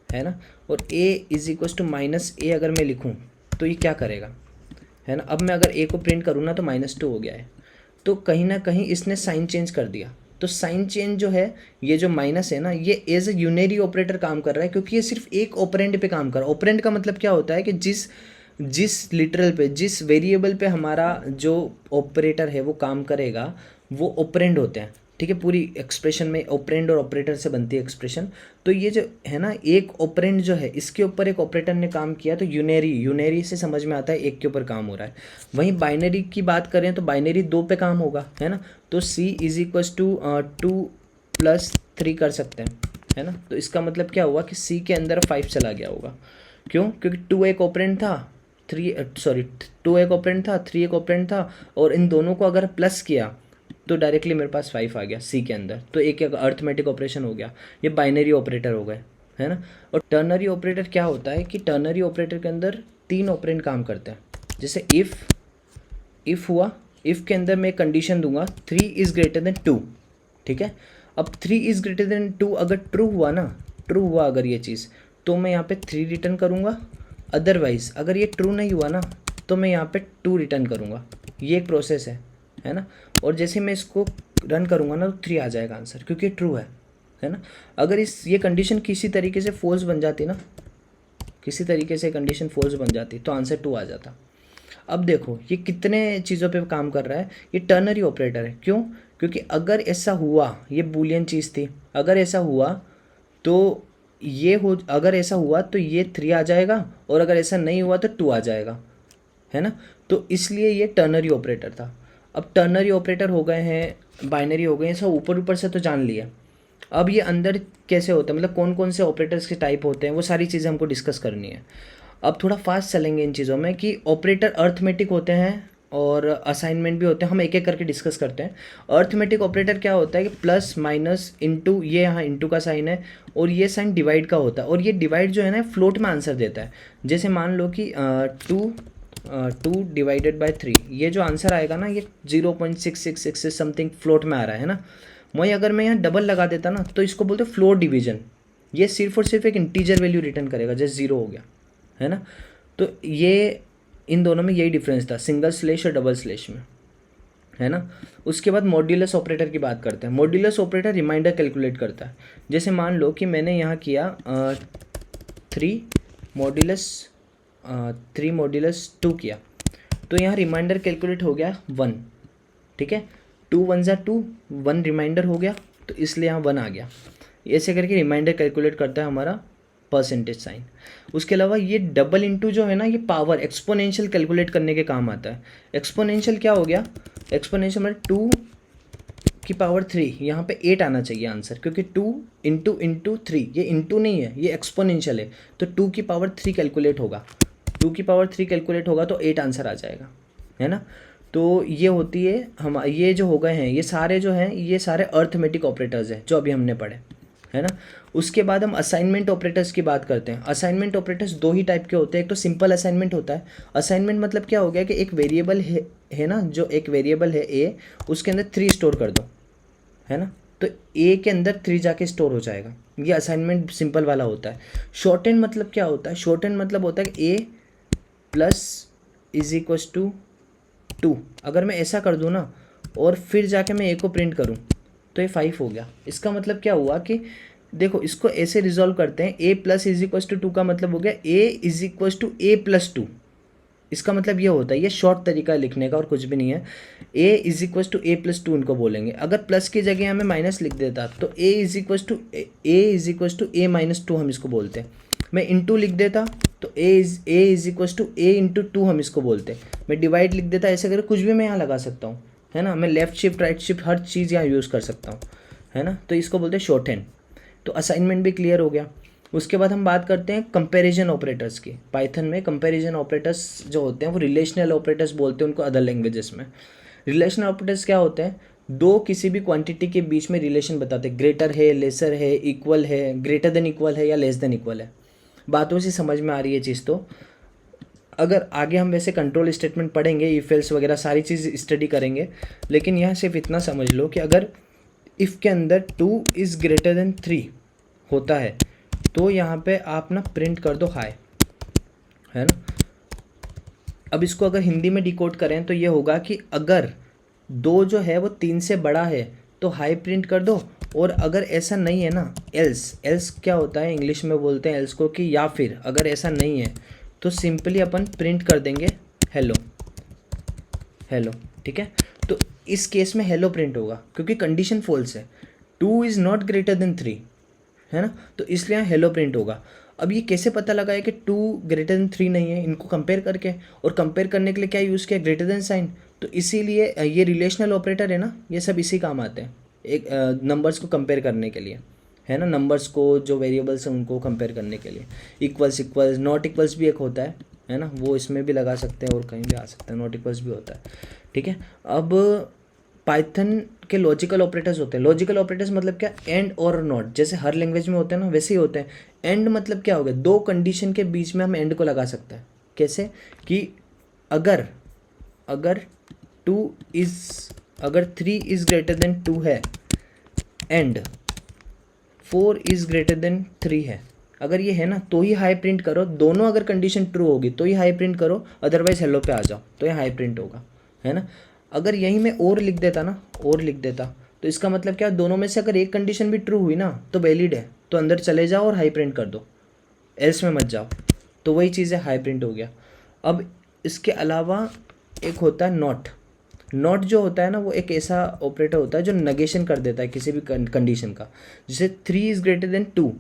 है ना, और a is equal to -a अगर मैं लिखूं तो ये क्या करेगा, है ना। अब मैं अगर a को प्रिंट करूँ ना तो -2 हो गया है, तो कहीं ना कहीं इसने साइन चेंज कर दिया। तो साइन चेंज जो है, ये जो माइनस है ना, ये एज ए यूनरी ऑपरेटर काम कर रहा है, क्योंकि ये सिर्फ एक ऑपरेंड पे काम कर रहा है। ऑपरेंड का मतलब क्या होता है कि जिस लिटरल पे, जिस वेरिएबल पे हमारा जो ऑपरेटर है वो काम करेगा, वो ऑपरेंड होते हैं, ठीक है। पूरी एक्सप्रेशन में ऑपरेंड और ऑपरेटर से बनती है एक्सप्रेशन। तो ये जो है ना, एक ऑपरेंड जो है, इसके ऊपर एक ऑपरेटर ने काम किया, तो यूनरी से समझ में आता है एक के ऊपर काम हो रहा है। वहीं बाइनरी की बात करें तो बाइनरी 2 पे काम होगा, है ना। तो c इज इक्वस टू 2 + 3 कर सकते हैं, है ना। तो इसका मतलब क्या हुआ कि c के अंदर 5 चला गया होगा। क्यों? क्योंकि 2 एक ऑपरेंड था, 2 एक ऑपरेंड था, 3 एक ऑपरेंड था, और इन दोनों को अगर प्लस किया तो डायरेक्टली मेरे पास 5 आ गया सी के अंदर। तो एक अर्थमेटिक ऑपरेशन हो गया। ये बाइनरी ऑपरेटर हो गए, है ना। और टर्नरी ऑपरेटर क्या होता है कि टर्नरी ऑपरेटर के अंदर 3 ऑपरेंड काम करते हैं। जैसे इफ़ हुआ, इफ़ के अंदर मैं कंडीशन दूंगा 3 इज़ ग्रेटर देन 2, ठीक है। अब 3 इज़ ग्रेटर देन 2 अगर ट्रू हुआ अगर ये चीज़, तो मैं यहाँ पे 3 रिटर्न करूँगा। अदरवाइज़ अगर ये ट्रू नहीं हुआ ना, तो मैं यहाँ पे 2 रिटर्न करूँगा। ये एक प्रोसेस है ना। और जैसे मैं इसको रन करूँगा ना, तो 3 आ जाएगा आंसर, क्योंकि ट्रू है ना। अगर ये कंडीशन किसी तरीके से फॉल्स बन जाती ना, किसी तरीके से कंडीशन फॉल्स बन जाती, तो आंसर 2 आ जाता। अब देखो ये कितने चीज़ों पे काम कर रहा है। ये टर्नरी ऑपरेटर है। क्यों? क्योंकि अगर ऐसा हुआ, ये बूलियन चीज़ थी, अगर ऐसा हुआ तो अगर ऐसा हुआ तो ये 3 आ जाएगा, और अगर ऐसा नहीं हुआ तो 2 आ जाएगा, है ना। तो इसलिए ये टर्नरी ऑपरेटर था। अब टर्नरी ऑपरेटर हो गए हैं, बाइनरी हो गए हैं, सब ऊपर ऊपर से तो जान लिया। अब ये अंदर कैसे होता है, मतलब कौन कौन से ऑपरेटर्स के टाइप होते हैं, वो सारी चीज़ें हमको डिस्कस करनी है। अब थोड़ा फास्ट चलेंगे इन चीज़ों में कि ऑपरेटर अर्थमेटिक होते हैं और असाइनमेंट भी होते हैं। हम एक एक करके डिस्कस करते हैं। अर्थमेटिक ऑपरेटर क्या होता है कि प्लस माइनस इंटू, ये यहाँ इंटू का साइन है, और ये साइन डिवाइड का होता है, और ये डिवाइड जो है ना फ्लोट में आंसर देता है। जैसे मान लो कि 2 डिवाइडेड बाई 3, ये जो आंसर आएगा ना, ये 0.6666 समथिंग फ्लोट में आ रहा है ना। वहीं अगर मैं यहाँ डबल लगा देता ना, तो इसको बोलते हैं फ्लोट डिवीजन। ये सिर्फ और सिर्फ एक इंटीजर वैल्यू रिटर्न करेगा, जैसे 0 हो गया, है ना। तो ये इन दोनों में यही डिफरेंस था, सिंगल स्लैश और डबल स्लैश में, है ना। उसके बाद मॉड्यूलस ऑपरेटर की बात करते हैं। मॉड्यूलस ऑपरेटर रिमाइंडर कैलकुलेट करता है। जैसे मान लो कि मैंने यहाँ किया 3 मॉड्यूलस 2 किया, तो यहाँ रिमाइंडर कैलकुलेट हो गया 1, ठीक है। 2 1 ज़ा 2, 1 रिमाइंडर हो गया, तो इसलिए यहाँ 1 आ गया। ऐसे करके रिमाइंडर कैलकुलेट करता है हमारा परसेंटेज साइन। उसके अलावा ये डबल इंटू जो है ना, ये पावर एक्सपोनेंशियल कैलकुलेट करने के काम आता है। एक्सपोनेंशियल क्या हो गया? एक्सपोनेंशियल मतलब 2 की पावर 3, यहाँ पे 8 आना चाहिए आंसर, क्योंकि 2 इंटू 3, ये इंटू नहीं है, ये एक्सपोनेंशियल है। तो 2 की पावर 3 कैलकुलेट होगा, 2 की पावर 3 कैलकुलेट होगा तो 8 आंसर आ जाएगा, है ना। तो ये होती है हम, ये जो हो गए हैं ये सारे जो हैं, ये सारे अर्थमेटिक ऑपरेटर्स हैं जो अभी हमने पढ़े, है ना। उसके बाद हम असाइनमेंट ऑपरेटर्स की बात करते हैं। असाइनमेंट ऑपरेटर्स 2 ही टाइप के होते हैं। एक तो सिंपल असाइनमेंट होता है। असाइनमेंट मतलब क्या हो गया कि एक वेरिएबल है ना, जो एक वेरिएबल है ए, उसके अंदर 3 स्टोर कर दो, है ना। तो ए के अंदर 3 जाके स्टोर हो जाएगा। ये असाइनमेंट सिंपल वाला होता है। शॉर्ट हैंड मतलब क्या होता है? शॉर्ट हैंड मतलब होता है कि ए प्लस इज इक्वस टू 2। अगर मैं ऐसा कर दूँ ना, और फिर जाके मैं ए को प्रिंट करूँ, तो ये 5 हो गया। इसका मतलब क्या हुआ कि देखो इसको ऐसे रिजॉल्व करते हैं, a plus is equal to 2 का मतलब हो गया a is equal to a plus 2। इसका मतलब ये होता है, ये शॉर्ट तरीका है लिखने का और कुछ भी नहीं है। a is equal to a plus 2 इनको बोलेंगे। अगर प्लस की जगह हमें माइनस लिख देता तो a is equal to a minus 2 हम इसको बोलते हैं। मैं इंटू लिख देता तो a is equal to a into 2 हम इसको बोलते हैं। मैं डिवाइड लिख देता, ऐसे करके कुछ भी मैं यहाँ लगा सकता हूँ, है ना। मैं लेफ्ट शिफ्ट राइट शिफ्ट हर चीज़ यहाँ यूज़ कर सकता हूँ, है ना। तो इसको बोलते हैं शॉर्ट हैंड। तो असाइनमेंट भी क्लियर हो गया। उसके बाद हम बात करते हैं कंपैरिजन ऑपरेटर्स की। पाइथन में कंपैरिजन ऑपरेटर्स जो होते हैं वो रिलेशनल ऑपरेटर्स बोलते हैं उनको अदर लैंग्वेजेस में। रिलेशनल ऑपरेटर्स क्या होते हैं, दो किसी भी क्वांटिटी के बीच में रिलेशन बताते हैं। ग्रेटर है, लेसर है, इक्वल है, ग्रेटर देन इक्वल है या लेस देन इक्वल है। बातों से समझ में आ रही है चीज़। तो अगर आगे हम वैसे कंट्रोल स्टेटमेंट पढ़ेंगे, इफ एल्स वगैरह सारी चीज़ स्टडी करेंगे, लेकिन यहाँ सिर्फ इतना समझ लो कि अगर इफ़ के अंदर 2 इज़ ग्रेटर देन 3 होता है तो यहाँ पे आप ना प्रिंट कर दो हाई, है ना। अब इसको अगर हिंदी में डिकोड करें तो ये होगा कि अगर 2 जो है वो 3 से बड़ा है तो हाई प्रिंट कर दो, और अगर ऐसा नहीं है ना, एल्स क्या होता है, इंग्लिश में बोलते हैं एल्स को कि या फिर अगर ऐसा नहीं है तो सिंपली अपन प्रिंट कर देंगे हेलो, हेलो, ठीक है। तो इस केस में हेलो प्रिंट होगा क्योंकि कंडीशन फॉल्स है, 2 इज़ नॉट ग्रेटर देन 3, है ना। तो इसलिए यहाँ हेलो प्रिंट होगा। अब ये कैसे पता लगा है कि 2 ग्रेटर देन 3 नहीं है, इनको कंपेयर करके, और कंपेयर करने के लिए क्या यूज़ किया, ग्रेटर देन साइन। तो इसीलिए ये रिलेशनल ऑपरेटर है ना, ये सब इसी काम आते हैं, एक नंबर्स को कंपेयर करने के लिए, है ना। नंबर्स को जो वेरिएबल्स हैं उनको कंपेयर करने के लिए। इक्वल्स नॉट इक्वल्स भी एक होता है ना, वो इसमें भी लगा सकते हैं और कहीं भी आ सकता है, नॉट इक्वल्स भी होता है, ठीक है। अब पाइथन के लॉजिकल ऑपरेटर्स होते हैं। लॉजिकल ऑपरेटर्स मतलब क्या, एंड और नॉट, जैसे हर लैंग्वेज में होते हैं ना वैसे ही होते हैं। एंड मतलब क्या हो गया, दो कंडीशन के बीच में हम एंड को लगा सकते हैं। कैसे कि अगर अगर 3 इज़ ग्रेटर देन 2 है एंड 4 इज़ ग्रेटर देन 3 है, अगर ये है ना तो ही हाई प्रिंट करो। दोनों अगर कंडीशन ट्रू होगी तो ही हाई प्रिंट करो, अदरवाइज हेलो पे आ जाओ तो ये हाई प्रिंट होगा, है ना। अगर यहीं में और लिख देता ना, और लिख देता तो इसका मतलब क्या, दोनों में से अगर एक कंडीशन भी ट्रू हुई ना तो वैलिड है, तो अंदर चले जाओ और हाई प्रिंट कर दो, एल्स में मत जाओ। तो वही चीज़ है, हाई प्रिंट हो गया। अब इसके अलावा एक होता है नॉट। नॉट जो होता है ना वो एक ऐसा ऑपरेटर होता है जो नगेशन कर देता है किसी भी कंडीशन का। जैसे 3 इज़ ग्रेटर देन 2,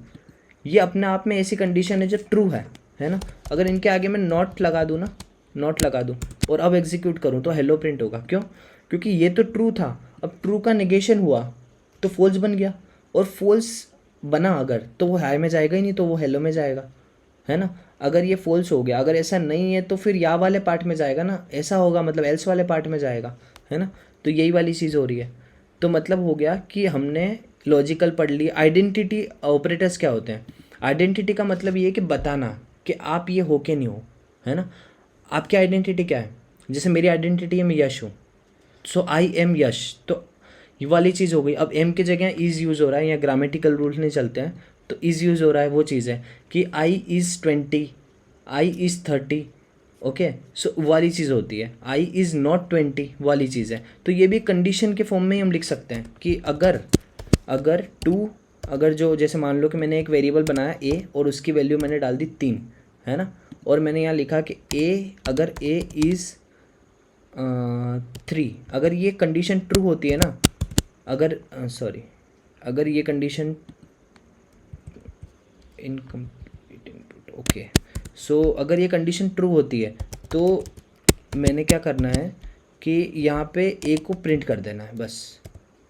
ये अपने आप में ऐसी कंडीशन है जो ट्रू है ना। अगर इनके आगे मैं नॉट लगा दूँ ना, नॉट लगा दूँ और अब एग्जीक्यूट करूँ तो हेलो प्रिंट होगा। क्यों, क्योंकि ये तो ट्रू था, अब ट्रू का नेगेशन हुआ तो फॉल्स बन गया, और फॉल्स बना अगर तो वो हाई में जाएगा ही नहीं, तो वो हेलो में जाएगा, है ना। अगर ये फॉल्स हो गया, अगर ऐसा नहीं है तो फिर या वाले पार्ट में जाएगा ना, ऐसा होगा मतलब एल्स वाले पार्ट में जाएगा, है ना। तो यही वाली चीज़ हो रही है। तो मतलब हो गया कि हमने लॉजिकल पढ़ ली। आइडेंटिटी ऑपरेटर्स क्या होते हैं, आइडेंटिटी का मतलब ये है कि बताना कि आप ये हो के नहीं हो, है ना। आपकी आइडेंटिटी क्या है, जैसे मेरी आइडेंटिटी है मैं यश हूँ, सो आई एम यश, तो ये वाली चीज़ हो गई। अब एम की जगह इज़ यूज़ हो रहा है, या ग्रामेटिकल रूल नहीं चलते हैं तो इज़ यूज़ हो रहा है। वो चीज़ है कि I is 20, I is 30, okay. सो वाली चीज़ होती है, आई इज़ नॉट 20 वाली चीज़ है। तो ये भी कंडीशन के फॉर्म में ही हम लिख सकते हैं कि अगर जो जैसे मान लो कि मैंने एक वेरिएबल बनाया ए और उसकी वैल्यू मैंने डाल दी 3, है ना, और मैंने यहाँ लिखा कि अगर ए इज़ 3, अगर ये कंडीशन ट्रू होती है ना, अगर ये कंडीशन इनकम्प्लीट इनपुट, ओके। सो अगर ये कंडीशन ट्रू होती है तो मैंने क्या करना है कि यहाँ पे ए को प्रिंट कर देना है, बस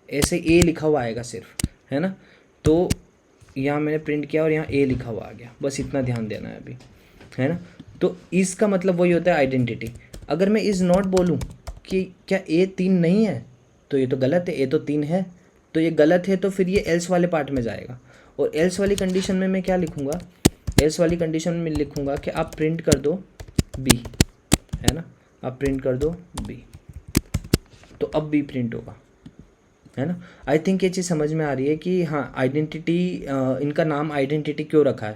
ऐसे ए लिखा हुआ आएगा सिर्फ, है ना। तो यहाँ मैंने प्रिंट किया और यहाँ ए लिखा हुआ आ गया, बस इतना ध्यान देना है अभी, है ना। तो इसका मतलब वही होता है आइडेंटिटी। अगर मैं इज़ नॉट बोलूँ कि क्या ए 3 नहीं है तो ये तो गलत है, ए तो 3 है, तो ये गलत है, तो फिर ये एल्स वाले पार्ट में जाएगा। और एल्स वाली कंडीशन में मैं क्या लिखूँगा, एल्स वाली कंडीशन में लिखूँगा कि आप प्रिंट कर दो बी, है ना, आप प्रिंट कर दो बी, तो अब बी प्रिंट होगा, है ना। आई थिंक ये चीज़ समझ में आ रही है कि हाँ आइडेंटिटी, इनका नाम आइडेंटिटी क्यों रखा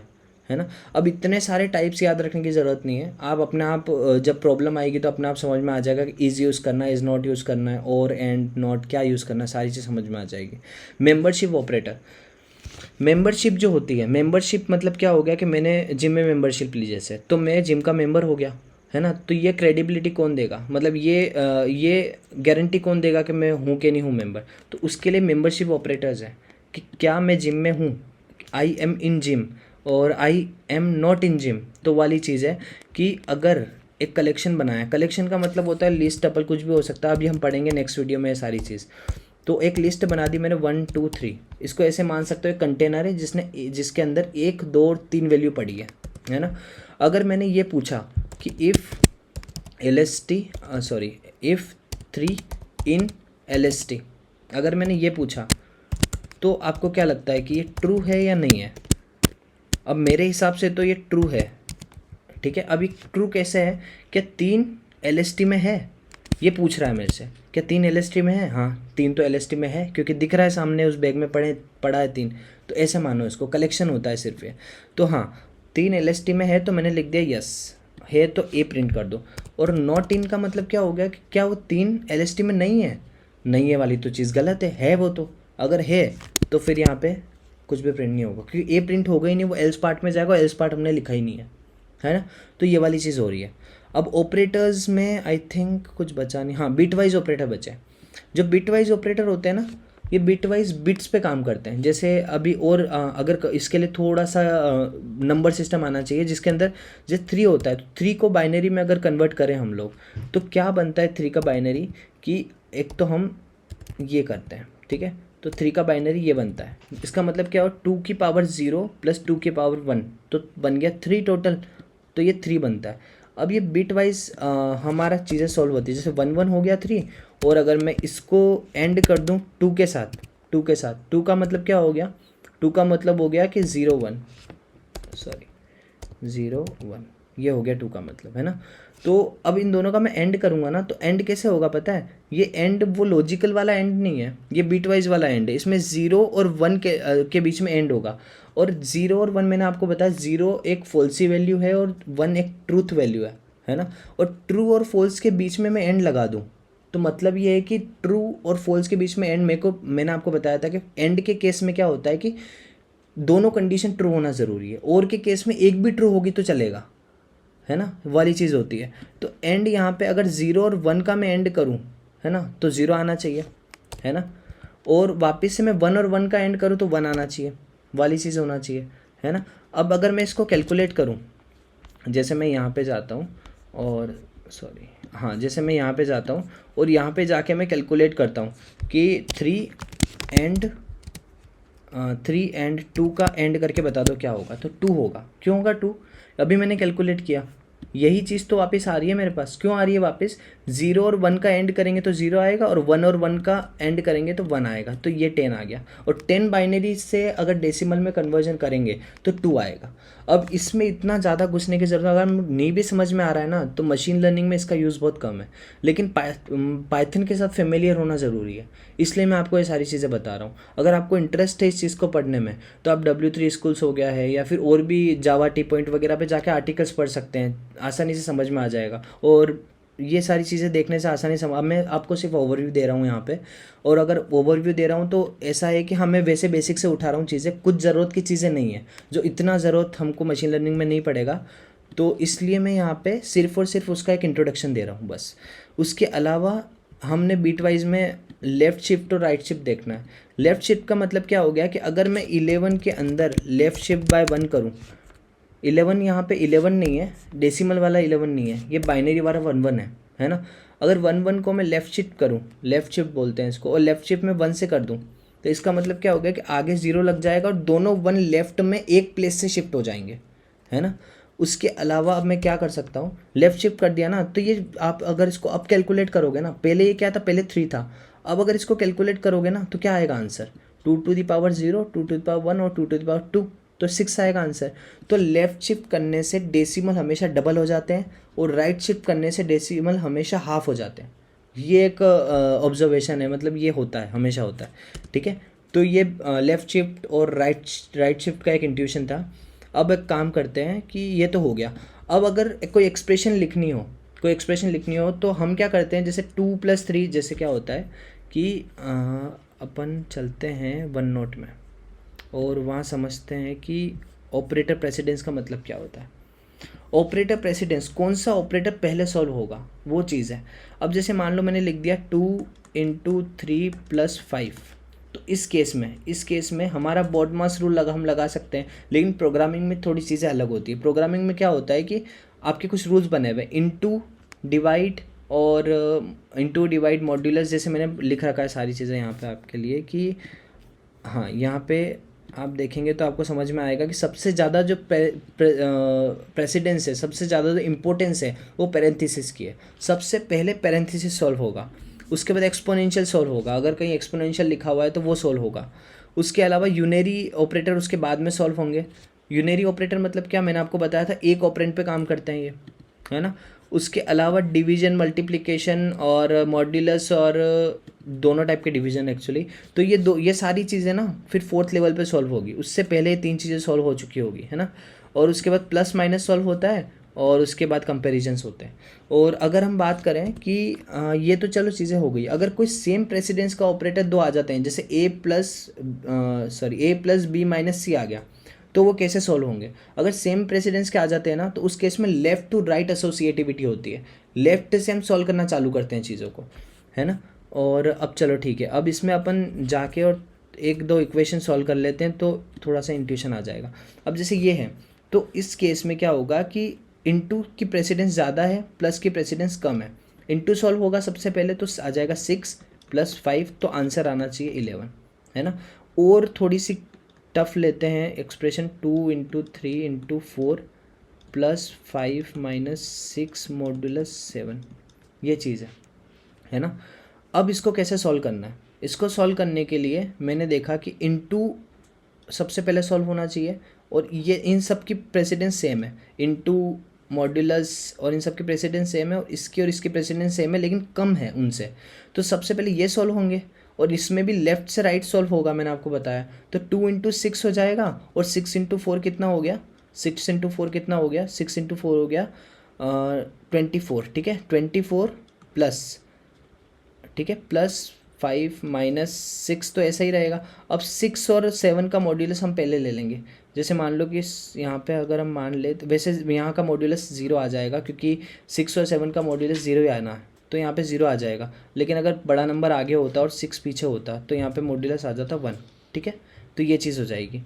है ना। अब इतने सारे टाइप्स याद रखने की ज़रूरत नहीं है, आप अपने आप जब प्रॉब्लम आएगी तो अपने आप समझ में आ जाएगा कि इज़ यूज़ करना है, इज़ नॉट यूज़ करना है, और एंड नॉट क्या यूज़ करना है, सारी चीज़ समझ में आ जाएगी। मेंबरशिप ऑपरेटर, मेंबरशिप जो होती है, मेंबरशिप मतलब क्या हो गया कि मैंने जिम में मेंबरशिप ली जैसे, तो मैं जिम का मेंबर हो गया, है ना। तो ये क्रेडिबिलिटी कौन देगा, मतलब ये गारंटी कौन देगा कि मैं हूँ कि नहीं हूँ मेंबर। तो उसके लिए मेंबरशिप ऑपरेटर्स है कि क्या मैं जिम में हूँ, आई एम इन जिम और I am not in gym. तो वाली चीज़ है कि अगर एक कलेक्शन बनाया, कलेक्शन का मतलब होता है लिस्ट, टपल, कुछ भी हो सकता है, अभी हम पढ़ेंगे नेक्स्ट वीडियो में ये सारी चीज़। तो एक लिस्ट बना दी मैंने 1 2 3, इसको ऐसे मान सकते हो एक कंटेनर है जिसके अंदर 1 2 और 3 वैल्यू पड़ी है ना। अगर मैंने ये पूछा कि इफ़ इफ़ 3 इन LST, अगर मैंने ये पूछा तो आपको क्या लगता है कि ये ट्रू है या नहीं है। अब मेरे हिसाब से तो ये ट्रू है, ठीक है। अभी ट्रू कैसे है, क्या 3 LST में है, ये पूछ रहा है मेरे से, क्या 3 LST में है। हाँ 3 तो LST में है क्योंकि दिख रहा है सामने, उस बैग में पड़ा है 3, तो ऐसे मानो इसको कलेक्शन होता है सिर्फ ये। तो हाँ 3 LST में है, तो मैंने लिख दिया यस है, तो ए प्रिंट कर दो। और नॉट इन का मतलब क्या हो गया कि क्या वो 3 LST में नहीं है, नहीं है वाली तो चीज़ गलत है वो तो, अगर है तो फिर यहाँ पे कुछ भी प्रिंट नहीं होगा क्योंकि ए प्रिंट होगा ही नहीं, वो एल्स पार्ट में जाएगा, एल्स पार्ट हमने लिखा ही नहीं है ना। तो ये वाली चीज़ हो रही है। अब ऑपरेटर्स में आई थिंक कुछ बचा नहीं, हाँ बिट वाइज ऑपरेटर बचे। जो बिट वाइज ऑपरेटर होते हैं ना, ये बिट वाइज बिट्स पे काम करते हैं। जैसे अभी और अगर इसके लिए थोड़ा सा नंबर सिस्टम आना चाहिए जिसके अंदर जैसे 3 होता है, तो 3 को बाइनरी में अगर कन्वर्ट करें हम लोग, तो क्या बनता है 3 का बाइनरी, कि एक तो हम ये करते हैं, ठीक है। तो 3 का बाइनरी ये बनता है, इसका मतलब क्या हो, 2 की पावर 0 प्लस 2 की पावर 1, तो बन गया 3 टोटल, तो ये 3 बनता है। अब ये बिट वाइज हमारा चीज़ें सॉल्व होती है, जैसे 1 1 हो गया 3, और अगर मैं इसको एंड कर दूं 2 के साथ, 2 का मतलब क्या हो गया, 2 का मतलब हो गया कि 0 1 ये हो गया 2 का मतलब, है ना। तो अब इन दोनों का मैं एंड करूँगा ना, तो एंड कैसे होगा पता है, ये एंड वो लॉजिकल वाला एंड नहीं है, ये बीट वाइज वाला एंड है। इसमें 0 और 1 के बीच में एंड होगा, और 0 और 1 मैंने आपको बताया, 0 एक फॉल्सी वैल्यू है और 1 एक ट्रूथ वैल्यू है ना। और ट्रू और फॉल्स के बीच में मैं एंड लगा दूँ, तो मतलब ये है कि ट्रू और फॉल्स के बीच में एंड मैंने आपको बताया था कि एंड के केस में क्या होता है कि दोनों कंडीशन ट्रू होना ज़रूरी है, और के केस में एक भी ट्रू होगी तो चलेगा, है ना, वाली चीज़ होती है। तो एंड यहाँ पे अगर 0 और 1 का मैं एंड करूँ, है ना, तो 0 आना चाहिए, है ना। और वापस से मैं 1 और 1 का एंड करूँ तो 1 आना चाहिए, वाली चीज़ होना चाहिए, है ना। अब अगर मैं इसको कैलकुलेट करूँ, जैसे मैं यहाँ पे जाता हूँ और जैसे मैं यहाँ पे जाता हूँ और यहाँ पे जाके मैं कैलकुलेट करता हूँ कि 3 एंड 2 का एंड करके बता दो क्या होगा, तो 2 होगा। क्यों होगा 2, अभी मैंने कैलकुलेट किया, यही चीज़ तो वापस आ रही है मेरे पास। क्यों आ रही है वापस, 0 और 1 का एंड करेंगे तो 0 आएगा, और 1 और 1 का एंड करेंगे तो 1 आएगा, तो ये 10 आ गया। और 10 बाइनरी से अगर डेसिमल में कन्वर्जन करेंगे तो 2 आएगा। अब इसमें इतना ज़्यादा घुसने की ज़रूरत, अगर नहीं भी समझ में आ रहा है ना, तो मशीन लर्निंग में इसका यूज़ बहुत कम है, लेकिन पाइथन के साथ फेमिलियर होना ज़रूरी है, इसलिए मैं आपको ये सारी चीज़ें बता रहा हूँ। अगर आपको इंटरेस्ट है इस चीज़ को पढ़ने में, तो आप W3 स्कूल्स हो गया है, या फिर और भी जावा टी पॉइंट वगैरह पे जाके आर्टिकल्स पढ़ सकते हैं, आसानी से समझ में आ जाएगा। और ये सारी चीज़ें देखने से आसानी से अब मैं आपको सिर्फ ओवरव्यू दे रहा हूँ यहाँ पे, और अगर ओवरव्यू दे रहा हूँ तो ऐसा है कि हमें वैसे बेसिक से उठा रहा हूँ चीज़ें, कुछ ज़रूरत की चीज़ें नहीं है जो इतना ज़रूरत हमको मशीन लर्निंग में नहीं पड़ेगा, तो इसलिए मैं यहाँ पे सिर्फ और सिर्फ उसका एक इंट्रोडक्शन दे रहा हूँ बस। उसके अलावा हमने बीट वाइज में लेफ़्ट शिफ्ट और राइट शिफ्ट देखना है। लेफ़्ट शिफ्ट का मतलब क्या हो गया कि अगर मैं 11 के अंदर लेफ़्ट शिफ्ट बाय 1 करूँ, 11 यहाँ पे 11 नहीं है, डेसिमल वाला 11 नहीं है, ये बाइनरी वाला 1 1 है ना। अगर 1 1 को मैं लेफ़्ट शिफ्ट करूँ, लेफ़्ट शिफ्ट बोलते हैं इसको, और लेफ़्ट शिफ्ट में 1 से कर दूँ, तो इसका मतलब क्या हो गया कि आगे 0 लग जाएगा और दोनों 1 लेफ़्ट में एक प्लेस से शिफ्ट हो जाएंगे, है ना। उसके अलावा अब मैं क्या कर सकता हूँ, लेफ़्ट शिफ्ट कर दिया ना, तो ये आप अगर इसको अब कैलकुलेट करोगे ना, पहले ये क्या था, पहले 3 था, अब अगर इसको कैलकुलेट करोगे ना तो क्या आएगा answer, 2 to the power 0, 2 to the power 1 और 2 टू द पावर 2, तो 6 आएगा आंसर। तो लेफ़्ट शिफ्ट करने से डेसिमल हमेशा डबल हो जाते हैं, और राइट शिफ्ट करने से डेसिमल हमेशा हाफ हो जाते हैं। ये एक ऑब्जर्वेशन है, मतलब ये होता है, हमेशा होता है, ठीक है। तो ये लेफ़्ट शिफ्ट और राइट शिफ्ट का एक इंट्यूशन था। अब एक काम करते हैं कि ये तो हो गया। अब अगर कोई एक्सप्रेशन लिखनी हो तो हम क्या करते हैं, जैसे 2 + 3, जैसे क्या होता है कि अपन चलते हैं वन नोट में, और वहाँ समझते हैं कि ऑपरेटर प्रेसिडेंस का मतलब क्या होता है। ऑपरेटर प्रेसिडेंस, कौन सा ऑपरेटर पहले सॉल्व होगा वो चीज़ है। अब जैसे मान लो मैंने लिख दिया 2 × 3 + 5, तो इस केस में हमारा बॉडमास रूल हम लगा सकते हैं, लेकिन प्रोग्रामिंग में थोड़ी चीज़ें अलग होती है। प्रोग्रामिंग में क्या होता है कि आपके कुछ रूल्स बने हुए, इनटू, डिवाइड और इनटू डिवाइड मॉड्यूलस, जैसे मैंने लिख रखा है सारी चीज़ें यहाँ पे आपके लिए कि हाँ, यहाँ पे आप देखेंगे तो आपको समझ में आएगा कि सबसे ज़्यादा जो प्रेसिडेंस है, सबसे ज़्यादा जो इम्पोर्टेंस है वो पैरेंथेसिस की है। सबसे पहले पैरेंथेसिस सॉल्व होगा, उसके बाद एक्सपोनेंशियल सॉल्व होगा, अगर कहीं एक्सपोनेंशियल लिखा हुआ है तो वो सॉल्व होगा। उसके अलावा यूनरी ऑपरेटर उसके बाद में सॉल्व होंगे। यूनरी ऑपरेटर मतलब क्या, मैंने आपको बताया था एक ऑपरेंड पे काम करते हैं ये, है ना। उसके अलावा डिवीजन, मल्टीप्लिकेशन और मॉड्यूलस, और दोनों टाइप के डिवीजन एक्चुअली। तो ये सारी चीज़ें ना फिर फोर्थ लेवल पे सॉल्व होगी, उससे पहले 3 चीज़ें सॉल्व हो चुकी होगी, है ना। और उसके बाद प्लस माइनस सॉल्व होता है, और उसके बाद कंपेरिजन्स होते हैं। और अगर हम बात करें कि ये तो चलो चीज़ें हो गई, अगर कोई सेम प्रेसिडेंस का ऑपरेटर 2 आ जाते हैं, जैसे A+B-C आ गया, तो वो कैसे सॉल्व होंगे। अगर सेम प्रेसिडेंस के आ जाते हैं ना, तो उस केस में लेफ़्ट टू राइट एसोसिएटिविटी होती है, लेफ़्ट से हम सॉल्व करना चालू करते हैं चीज़ों को, है ना। और अब चलो ठीक है, अब इसमें अपन जाके और 1-2 इक्वेशन सॉल्व कर लेते हैं तो थोड़ा सा इंट्यूशन आ जाएगा। अब जैसे ये है, तो इस केस में क्या होगा कि इनटू की प्रेसिडेंस ज़्यादा है, प्लस की प्रेसिडेंस कम है। इनटू सॉल्व होगा सबसे पहले, तो आ जाएगा 6 + 5, तो आंसर आना चाहिए 11, है ना। और थोड़ी सी टफ लेते हैं एक्सप्रेशन, 2 × 3 × 4 + 5 - 6 मॉड्यूलस 7, ये चीज़ है ना। अब इसको कैसे सॉल्व करना है, इसको सॉल्व करने के लिए मैंने देखा कि इनटू सबसे पहले सॉल्व होना चाहिए, और ये इन सब की प्रेसिडेंस सेम है, इनटू, मॉड्यूलस और इन सब की प्रेसिडेंस सेम है, और इसकी प्रेसिडेंस सेम है लेकिन कम है उनसे। तो सबसे पहले ये सॉल्व होंगे, और इसमें भी लेफ्ट से राइट सॉल्व होगा, मैंने आपको बताया। तो 2 × 6 हो जाएगा, और 6 × 4 कितना हो गया, 6 × 4 कितना हो गया, 6 × 4 हो गया 24, ठीक है। 24 प्लस, ठीक है, +5 - 6, तो ऐसा ही रहेगा। अब 6 और 7 का मॉड्यूलस हम पहले ले लेंगे। जैसे मान लो कि यहाँ पे अगर हम मान ले, तो वैसे यहाँ का मॉड्यूलस 0 आ जाएगा, क्योंकि 6 और 7 का मॉड्यूलस 0 ही आना है, तो यहाँ पे 0 आ जाएगा। लेकिन अगर बड़ा नंबर आगे होता और 6 पीछे होता, तो यहाँ पे मॉड्यूलस आ जाता 1, ठीक है। तो ये चीज़ हो जाएगी।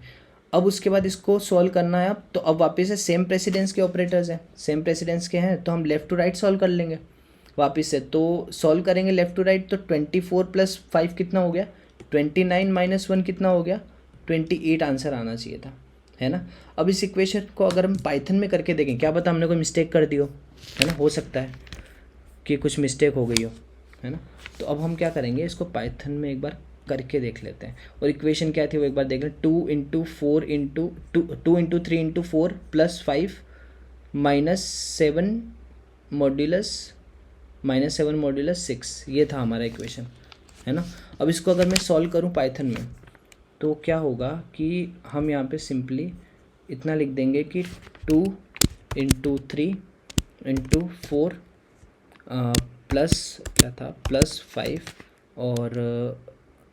अब उसके बाद इसको सॉल्व करना है। अब तो अब वापस से सेम प्रेसिडेंस के ऑपरेटर्स हैं, सेम प्रेसिडेंस के हैं, तो हम लेफ़्ट टू राइट सॉल्व कर लेंगे वापस से। तो सॉल्व करेंगे लेफ़्ट टू राइट, तो 24 + 5 कितना हो गया, 29 - 1 कितना हो गया, 28 आंसर आना चाहिए था, है ना। अब इस इक्वेशन को अगर हम पाइथन में करके देखें, क्या पता हमने कोई मिस्टेक कर दी हो, है ना, हो सकता है कि कुछ मिस्टेक हो गई हो, है ना। तो अब हम क्या करेंगे, इसको पाइथन में एक बार करके देख लेते हैं। और इक्वेशन क्या थी वो एक बार देख लें, 2 × 4 × 2 × 3 × 4 + 5 - 7 मॉड्यूलस -7 - 6, ये था हमारा इक्वेशन, है ना। अब इसको अगर मैं सॉल्व करूं पाइथन में, तो क्या होगा कि हम यहाँ पे सिंपली इतना लिख देंगे कि 2 × 3 × 4 प्लस क्या था, +5, और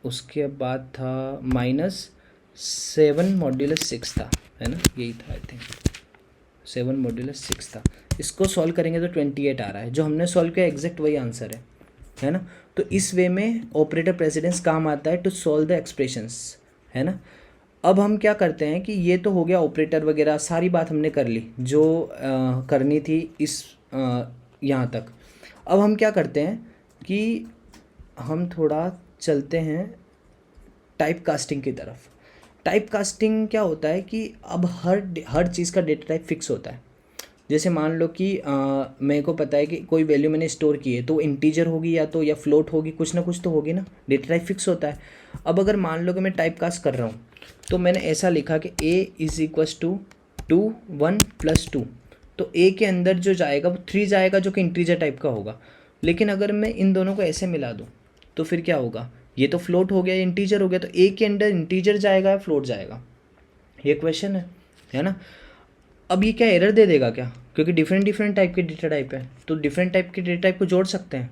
उसके बाद था -7 मॉड्यूलस 6 था, है ना, यही था आई थिंक, 7 मॉड्यूलस 6 था। इसको सॉल्व करेंगे तो 28 आ रहा है, जो हमने सॉल्व किया एग्जैक्ट वही आंसर है ना। तो इस वे में ऑपरेटर प्रेसिडेंस काम आता है टू सॉल्व द एक्सप्रेशंस, है ना। अब हम क्या करते हैं कि ये तो हो गया ऑपरेटर वगैरह, सारी बात हमने कर ली जो करनी थी इस यहाँ तक। अब हम क्या करते हैं कि हम थोड़ा चलते हैं टाइप कास्टिंग की तरफ। टाइप कास्टिंग क्या होता है कि अब हर चीज़ का डेटा टाइप फिक्स होता है। जैसे मान लो कि मेरे को पता है कि कोई वैल्यू मैंने स्टोर की है, तो इंटीजर होगी या तो, या फ्लोट होगी, कुछ ना कुछ तो होगी ना, डेटा टाइप फिक्स होता है। अब अगर मान लो कि मैं टाइप कास्ट कर रहा हूँ, तो मैंने ऐसा लिखा कि a = 2 1 + 2, तो a के अंदर जो जाएगा वो 3 जाएगा, जो कि इंटीजर टाइप का होगा। लेकिन अगर मैं इन दोनों को ऐसे मिला दूँ, तो फिर क्या होगा, ये तो फ्लोट हो गया, इंटीजर हो गया, तो a के अंदर इंटीजर जाएगा या फ्लोट जाएगा, ये क्वेश्चन है ना। अब ये क्या एरर दे देगा क्या, क्योंकि डिफरेंट टाइप के डेटा टाइप है, तो डिफरेंट टाइप के डेटा टाइप को जोड़ सकते हैं,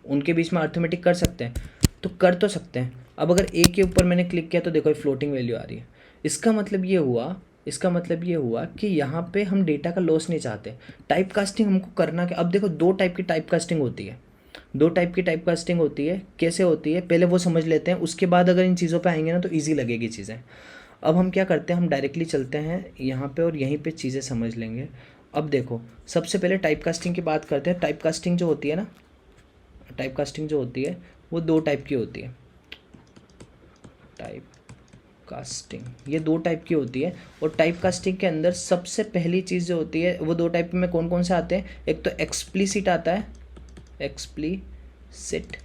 उनके बीच में अर्थमेटिक कर सकते हैं, तो कर तो सकते हैं। अब अगर ए के ऊपर मैंने क्लिक किया तो देखो ये फ्लोटिंग वैल्यू आ रही है, इसका मतलब ये हुआ कि यहाँ पे हम डेटा का लॉस नहीं चाहते। टाइप कास्टिंग हमको करना क्या, अब देखो दो टाइप की टाइप कास्टिंग होती है, दो टाइप की टाइप कास्टिंग होती है। कैसे होती है पहले वो समझ लेते हैं, उसके बाद अगर इन चीज़ों पे आएंगे ना तो ईजी लगेगी चीज़ें। अब हम क्या करते हैं, हम डायरेक्टली चलते हैं यहाँ पे और यहीं पे चीज़ें समझ लेंगे। अब देखो सबसे पहले टाइप कास्टिंग की बात करते हैं। टाइप कास्टिंग जो होती है ना, टाइप कास्टिंग जो होती है वो दो टाइप की होती है। टाइप कास्टिंग ये दो टाइप की होती है, और टाइप कास्टिंग के अंदर सबसे पहली चीज़ जो होती है वो दो टाइप में कौन कौन से आते हैं, एक तो एक्सप्लिसिट आता है, एक्सप्लिसिट,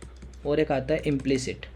और एक आता है इम्प्लिसिट।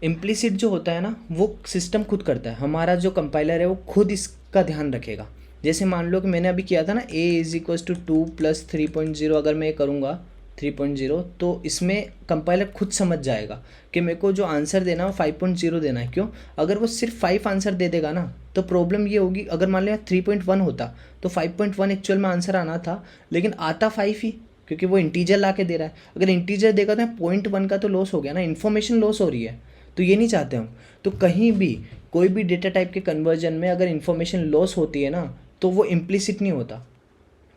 इम्प्लिसिट जो होता है ना वो सिस्टम खुद करता है, हमारा जो कंपाइलर है वो खुद इसका ध्यान रखेगा। जैसे मान लो कि मैंने अभी किया था ना a इज इक्वल टू 2+3.0, अगर मैं ये करूँगा 3.0 तो इसमें कंपाइलर खुद समझ जाएगा कि मेरे को जो आंसर देना है वो 5.0 देना है। क्यों, अगर वो सिर्फ 5 आंसर दे देगा ना तो प्रॉब्लम ये होगी, अगर मान लिया 3.1 होता तो 5.1 एक्चुअल में आंसर आना था, लेकिन आता 5 ही, क्योंकि वो इंटीजर ला के दे रहा है। अगर इंटीजर देगा तो 0.1 का तो लॉस हो गया ना, इन्फॉर्मेशन लॉस हो रही है, तो ये नहीं चाहते हम। तो कहीं भी कोई भी डेटा टाइप के कन्वर्जन में अगर इन्फॉर्मेशन लॉस होती है ना तो वो इम्प्लिसिट नहीं होता,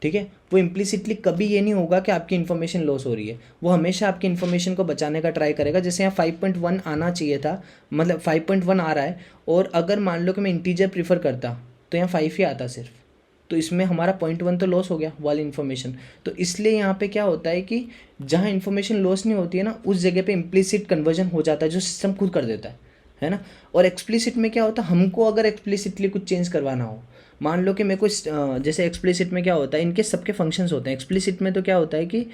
ठीक है। वो इम्प्लिसिटली कभी ये नहीं होगा कि आपकी इन्फॉर्मेशन लॉस हो रही है, वो हमेशा आपकी इन्फॉर्मेशन को बचाने का ट्राई करेगा। जैसे यहाँ 5.1 आना चाहिए था, मतलब 5.1 आ रहा है, और अगर मान लो कि मैं इंटीजर प्रीफर करता तो यहाँ 5 ही आता सिर्फ, तो इसमें हमारा 0.1 तो लॉस हो गया वाली इन्फॉर्मेशन। तो इसलिए यहाँ पे क्या होता है कि जहाँ इन्फॉर्मेशन लॉस नहीं होती है ना उस जगह पे इम्प्लिसिट कन्वर्जन हो जाता है, जो सिस्टम खुद कर देता है ना। और एक्सप्लिसिट में क्या होता है, हमको अगर एक्सप्लिसिटली कुछ चेंज करवाना हो, मान लो कि मेरे को जैसे एक्सप्लिसिट में क्या होता है, इनके सबके फंक्शंस होते हैं। एक्सप्लिसिट में तो क्या होता है कि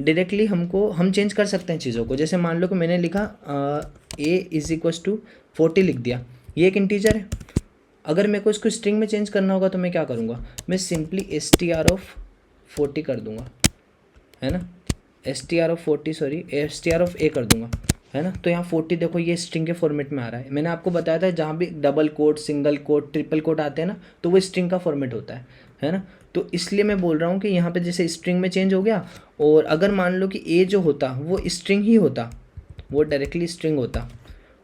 डायरेक्टली हम चेंज कर सकते हैं चीज़ों को। जैसे मान लो कि मैंने लिखा a इज इक्वल टू 40 लिख दिया, ये एक इंटीजर है। अगर मेरे को इसको स्ट्रिंग में चेंज करना होगा तो मैं क्या करूँगा, मैं सिंपली str(40) कर दूंगा, है ना, str(a) कर दूंगा, है ना। तो यहाँ 40 देखो ये स्ट्रिंग के फॉर्मेट में आ रहा है। मैंने आपको बताया था जहाँ भी double quote, single quote, triple quote आते हैं ना तो वो स्ट्रिंग का फॉर्मेट होता है ना। तो इसलिए मैं बोल रहा हूँ कि यहाँ पे जैसे स्ट्रिंग में चेंज हो गया, और अगर मान लो कि ए जो होता वो स्ट्रिंग ही होता, वो डायरेक्टली स्ट्रिंग होता,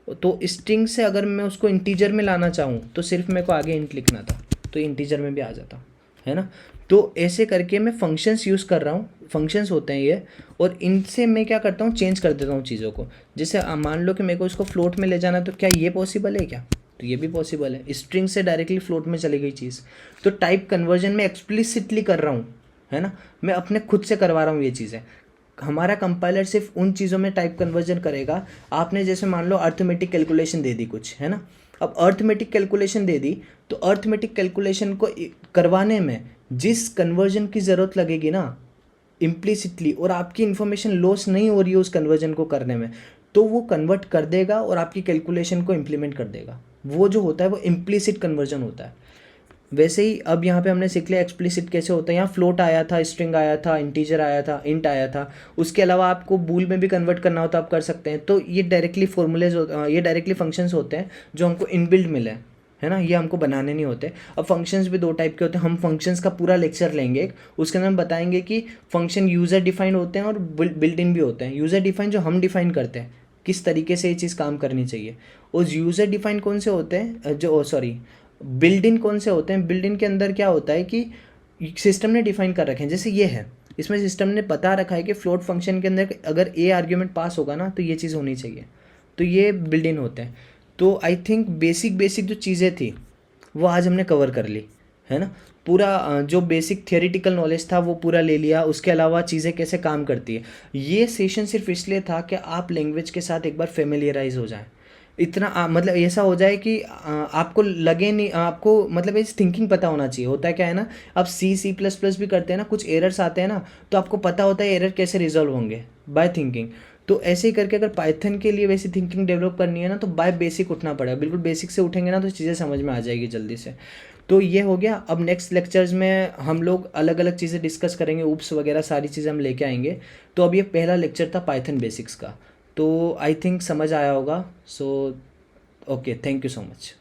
तो स्ट्रिंग से अगर मैं उसको इंटीजर में लाना चाहूँ तो सिर्फ मेरे को आगे इंट लिखना था, तो इंटीजर में भी आ जाता, है ना। तो ऐसे करके मैं फंक्शंस यूज़ कर रहा हूँ, फंक्शंस होते हैं ये, और इनसे मैं क्या करता हूँ, चेंज कर देता हूँ चीज़ों को। जैसे मान लो कि मेरे को इसको फ्लोट में ले जाना, तो क्या ये पॉसिबल है क्या, तो ये भी पॉसिबल है, स्ट्रिंग से डायरेक्टली फ्लोट में चली गई चीज़। तो टाइप कन्वर्जन में एक्सप्लिसिटली कर रहा हूँ, है ना, मैं अपने खुद से करवा रहा हूँ ये चीज़ें। हमारा कंपाइलर सिर्फ उन चीज़ों में टाइप कन्वर्जन करेगा। आपने जैसे मान लो अर्थमेटिक कैलकुलेशन दे दी कुछ, है ना, अब अर्थमेटिक कैलकुलेशन दे दी, तो अर्थमेटिक कैलकुलेशन को करवाने में जिस कन्वर्जन की ज़रूरत लगेगी ना इम्प्लिसिटली, और आपकी इन्फॉर्मेशन लॉस नहीं हो रही है उस कन्वर्जन को करने में, तो वो कन्वर्ट कर देगा और आपकी कैलकुलेशन को इम्प्लीमेंट कर देगा। वो जो होता है वो इम्प्लिसिट कन्वर्जन होता है। वैसे ही अब यहाँ पे हमने सीख लिया एक्सप्लिसिट कैसे होता है। यहाँ फ्लोट आया था, स्ट्रिंग आया था, इंटीजर आया था, इंट आया था। उसके अलावा आपको बूल में भी कन्वर्ट करना हो तो आप कर सकते हैं। तो ये डायरेक्टली फॉर्मूलेज ये डायरेक्टली फंक्शंस होते हैं जो हमको इनबिल्ट मिले, है ना, ये हमको बनाने नहीं होते। अब फंक्शंस भी दो टाइप के होते हैं, हम फंक्शंस का पूरा लेक्चर लेंगे एक, उसके अंदर हम बताएंगे कि फंक्शन यूज़र डिफाइंड होते हैं और बिल्ट इन भी होते हैं। यूज़र डिफाइंड जो हम डिफाइन करते हैं किस तरीके से ये चीज़ काम करनी चाहिए, और यूज़र डिफाइंड कौन से होते हैं, जो सॉरी बिल्ड इन कौन से होते हैं। बिल्ड इन के अंदर क्या होता है कि सिस्टम ने डिफाइन कर रखे हैं, जैसे ये है, इसमें सिस्टम ने बता रखा है कि फ्लोट फंक्शन के अंदर अगर ए आर्ग्यूमेंट पास होगा ना तो ये चीज़ होनी चाहिए, तो ये बिल्ड इन होते हैं। तो आई थिंक बेसिक जो चीज़ें थी वो आज हमने कवर कर ली, है ना। पूरा जो बेसिक थियोरिटिकल नॉलेज था वो पूरा ले लिया, उसके अलावा चीज़ें कैसे काम करती है। ये सेशन सिर्फ इसलिए था कि आप लैंग्वेज के साथ एक बार फेमिलियराइज हो जाएं, इतना मतलब ऐसा हो जाए कि आपको लगे नहीं, आपको मतलब इस थिंकिंग पता होना चाहिए। होता है क्या है ना, आप C++ भी करते हैं ना, कुछ एरर्स आते हैं ना, तो आपको पता होता है एरर कैसे रिजॉल्व होंगे बाय थिंकिंग। तो ऐसे ही करके अगर पाइथन के लिए वैसी थिंकिंग डेवलप करनी है ना तो बाय बेसिक उठना पड़ेगा। बिल्कुल बेसिक से उठेंगे ना तो चीज़ें समझ में आ जाएगी जल्दी से। तो ये हो गया। अब नेक्स्ट लेक्चर्स में हम लोग अलग अलग चीज़ें डिस्कस करेंगे, ऊप्स वगैरह सारी चीज़ें हम लेके आएंगे। तो अब ये पहला लेक्चर था पाइथन बेसिक्स का, तो आई थिंक समझ आया होगा। So okay, thank you so much.